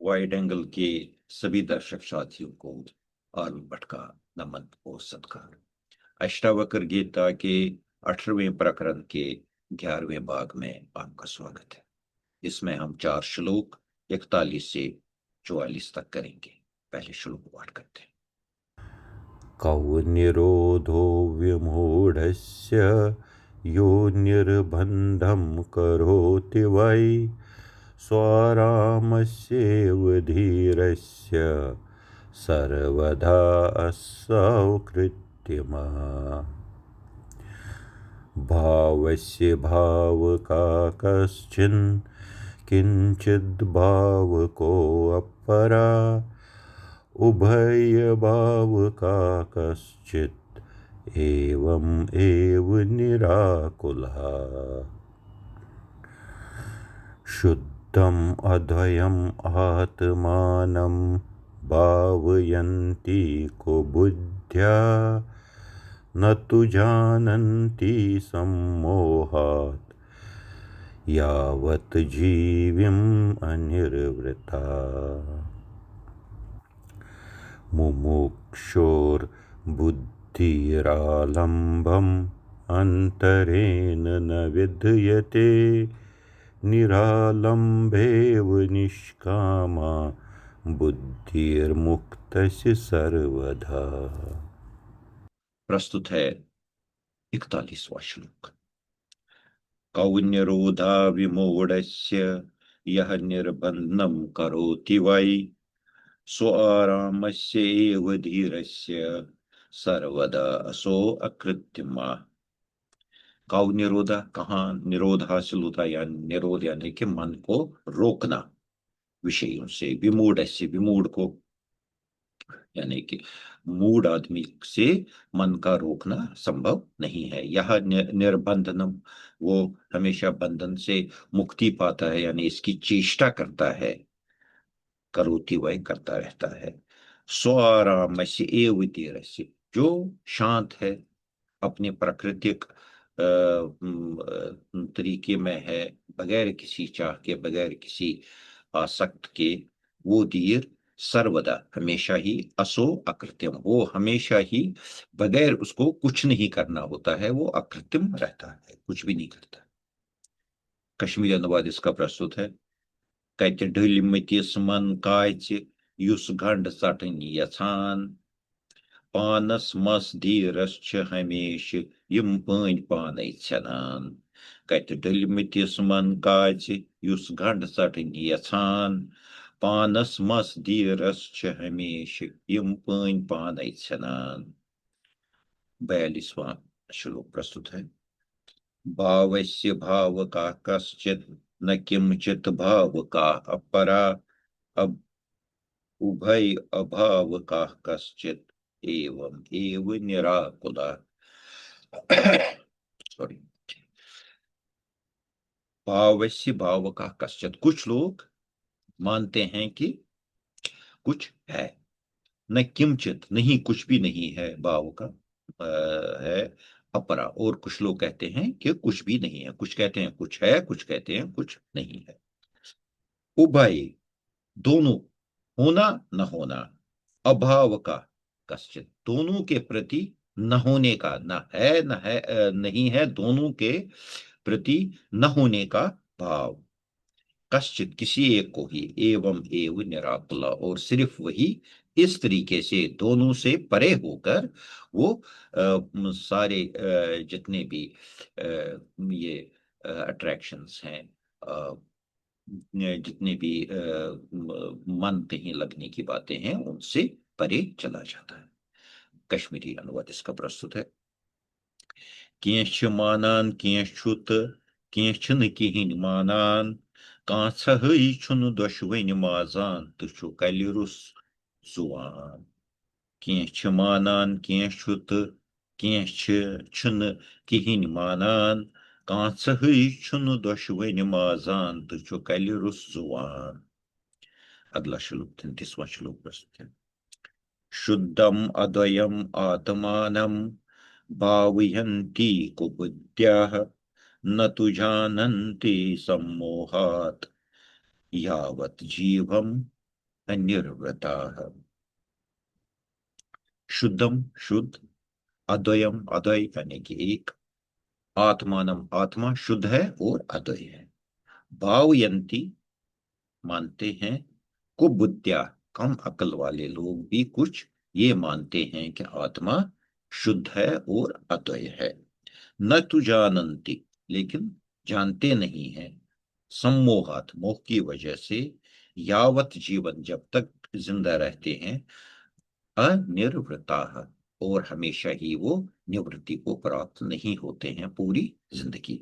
Wide angle के सभी दर्शक साथियों को आर्मी भट्ट का नमन और सत्कार। अष्टावक्र गीता के 18वें प्रकरण के 11वें भाग में आपका स्वागत है। इसमें हम 4 श्लोक 41 से 44 तक करेंगे। पहले श्लोक पाठ करते हैं। कौनिरोधो विमूढस्य यो निर्बन्धं करोति वै स्वरामस्येव धीरस्य सर्वदा असौ कृत्रिमा भावस्य भावका कश्चिन् किञ्चिद् भावकोऽपरा उभयभावका कश्चित् एवम् एव निराकुलः शुद्धम् अद्वयम् आत्मानं भावयन्ति को बुद्ध्या न तु जानन्ति सम्मोहात् यावत् जीविम् अनिर्वृता मुमुक्षोर्बुद्धिरालम्बम् अन्तरेण न विद्यते निरालम्बेव निष्कामा बुद्धिर्मुक्तस्य सर्वदा। प्रस्तुत है 41वां श्लोक। कौन्यरोधा विमूढ़स्य यह निर्बन्धं करोति वै स्वारामस्यैव धीरस्य सर्वदा असो अकृत्रिमा। काउ निरोधा, कहाँ निरोध हासिल होता है, या निरोध यानी कि मन को रोकना विषयों से। विमूढ़ से, विमूढ़ को यानी कि मूढ़ आदमी से मन का रोकना संभव नहीं है। यह निर्बंधनम, वो हमेशा बंधन से मुक्ति पाता है, यानी इसकी चेष्टा करता है। करोति वह करता रहता है। स्वाराम से एव धीरस्य, जो शांत है, अपने प्राकृतिक तरीके में है, बगैर किसी चाह के, बगैर किसी आसक्त के, वो धीर सर्वदा हमेशा ही असो अकृत्यम, वो हमेशा ही बगैर उसको कुछ नहीं करना होता है, वो अकृत्रिम रहता है, कुछ भी नहीं करता। कश्मीरी अनुवाद इसका प्रस्तुत है। कत ढलिमतिस मन काच युस घंड सटन यछान पानस मस धीरस छ हमेश यम पन पाने छनान। कत ढलिमतिस मन काच युस घंड सटन यछान पानस मस धीरस छ हमेश यम पन पाने छनान। 42वां श्लोक प्रस्तुत है। भावस्य भाव का कश्चित न किंचित भाव का अपरा अब उभय अभाव का कश्चित एवं एव निराकुला। सॉरी। भावस्य भाव का कश्चित, कुछ लोग मानते हैं कि कुछ है, न किंचित, नहीं कुछ भी नहीं है, भाव का है, अपरा, और कुछ लोग कहते हैं कि कुछ भी नहीं है। कुछ कहते हैं कुछ है, कुछ कहते हैं कुछ नहीं है। उभय, दोनों, होना न होना, अभाव का कश्चित, दोनों के प्रति न होने का, न है न है, नहीं है, दोनों के प्रति न होने का भाव। कश्चित, किसी एक को ही, एवं एव निराकुला, और सिर्फ वही इस तरीके से दोनों से परे होकर वो सारे जितने भी ये अट्रैक्शंस हैं, जितने भी मन कहीं लगने की बातें हैं, उनसे परे चला जाता है। कश्मीरी अनुवाद इसका प्रस्तुत है। किंच मानान किंचुत किंचन किहिन मानान कांसह छुन दशवनि माजान तुछु कलिरुस जुआन। किंच मानान किंचुत किंच छुन किहिन मानान कांसह छुन दशवनि माजान तुछु कलिरुस जुआन। अगला श्लोक 33वां श्लोक प्रस्तुत है। शुद्धम अद्वयम आत्मानम भावयन्ति कुबुद्ध्याः न तु जानन्ति सम्मोहात् यावत् जीवम् अनिर्वृताः। शुद्धम शुद्ध, अद्वयम अद्वय यानी कि एक, आत्मानम आत्मा शुद्ध है और अद्वय है। भावयंती मानते हैं, कुबुद्ध्या कम अकल वाले लोग भी कुछ ये मानते हैं कि आत्मा शुद्ध है और अद्वय है। न तु जानन्ति लेकिन जानते नहीं हैं, सम्मोहात मोह की वजह से, यावत जीवन जब तक जिंदा रहते हैं, अनिर्वृता और हमेशा ही वो निवृत्ति को प्राप्त नहीं होते हैं पूरी जिंदगी।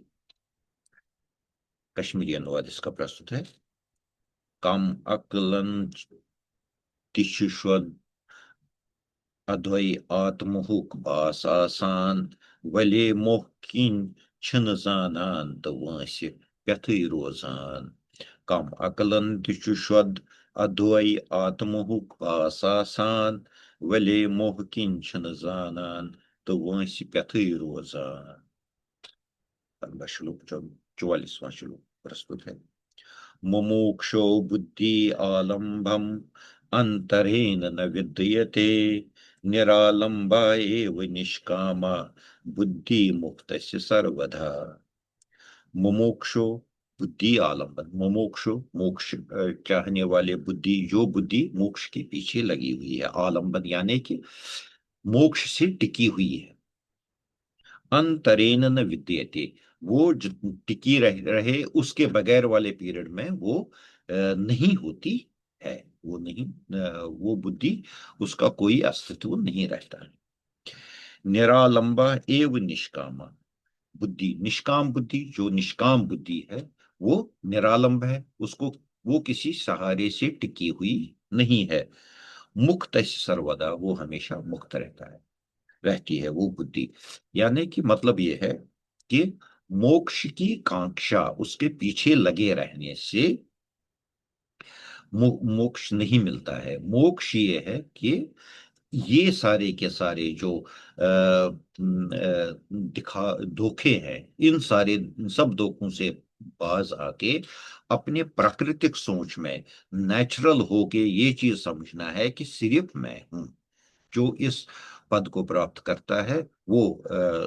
कश्मीरी अनुवाद इसका प्रस्तुत है। कम अकलन तिशुष्वद अद्वै आत्महुक बास आसान, वले मोह किन छन जानन तो वंस्य व्यथै रोजान। कम अकलन तिशुष्वद अद्वै आत्महुक बास आसान, वले मोह किन छन जानन तो वंस्य व्यथै रोजान। 44वां श्लोक प्रस्तुत है। मुमुक्षो बुद्धि आलंबम अंतरेण न विद्यते, निरालंबा एव निष्कामा बुद्धि मुक्तस्य सर्वधा। मुमुक्षो बुद्धि आलंबन, मुमुक्षु मोक्ष चाहने वाले बुद्धि, जो बुद्धि मोक्ष के पीछे लगी हुई है, आलंबन यानी कि मोक्ष से टिकी हुई है। अंतरेन न विद्यते, वो टिकी रहे उसके बगैर वाले पीरियड में वो नहीं होती है, वो नहीं, वो बुद्धि उसका कोई अस्तित्व नहीं रहता है। निरालंबा एव निष्कामा बुद्धि, निष्काम बुद्धि, जो निष्काम बुद्धि है वो निरालंब है, उसको वो किसी सहारे से टिकी हुई नहीं है। मुक्त सर्वदा, वो हमेशा मुक्त रहता है, रहती है वो बुद्धि। यानी कि मतलब ये है कि मोक्ष की कांक्षा, उसके पीछे लगे रहने से मोक्ष नहीं मिलता है। मोक्ष ये है कि ये सारे के सारे जो दिखा धोखे हैं, इन सारे सब धोखों से बाज आके अपने प्राकृतिक सोच में नेचुरल होके ये चीज समझना है कि सिर्फ मैं हूं जो इस पद को प्राप्त करता है। वो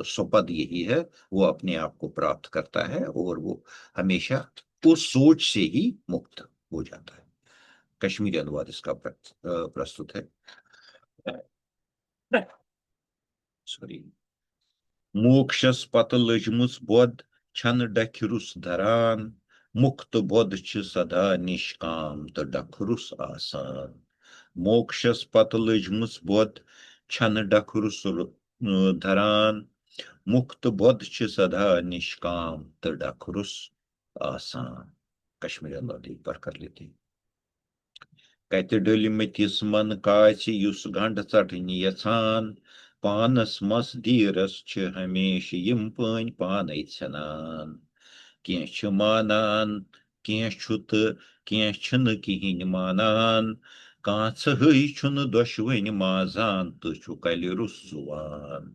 स्वपद यही है, वो अपने आप को प्राप्त करता है और वो हमेशा उस सोच से ही मुक्त हो जाता है। कश्मीरी अनुवाद इसका प्रस्तुत है। सॉरी। मोक्षस पत लजमुस बोध छन डखरुस धरान, मुक्त बोध छ सदा निष्काम तो डखरुस आसान। मोक्षस पत लजमुस बोध छन डखरुस धरान, मुक्त बोध छ सदा निष्काम तो डखरुस आसान। कश्मीरी अनुवाद एक बार कर लेते हैं। कत डलिमतिस मन काच युस गंड चटनी यछान, पानस मस धीरस छ हमेश यिम पन पानै छनान। कह छ मानान कह छु तो कह छन किहिन मानान, कांचहै छुन दोशवनि माजान तो छु कल रुसुवान।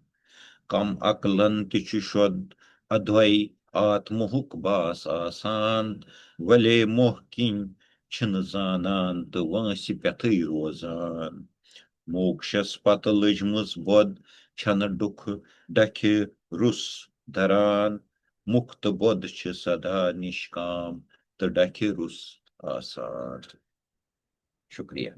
कम अकलन तिछु शोध अद्वै आत्महुक बास आसान, वले मोह किन छिन जानन तो वंसि व्यथै रोजान। मोक्षस पत लजमस बोध छन दुख डखे रुस धरान, मुक्त बोध छ सदा निष्काम तो डखे रुस आसान। शुक्रिया।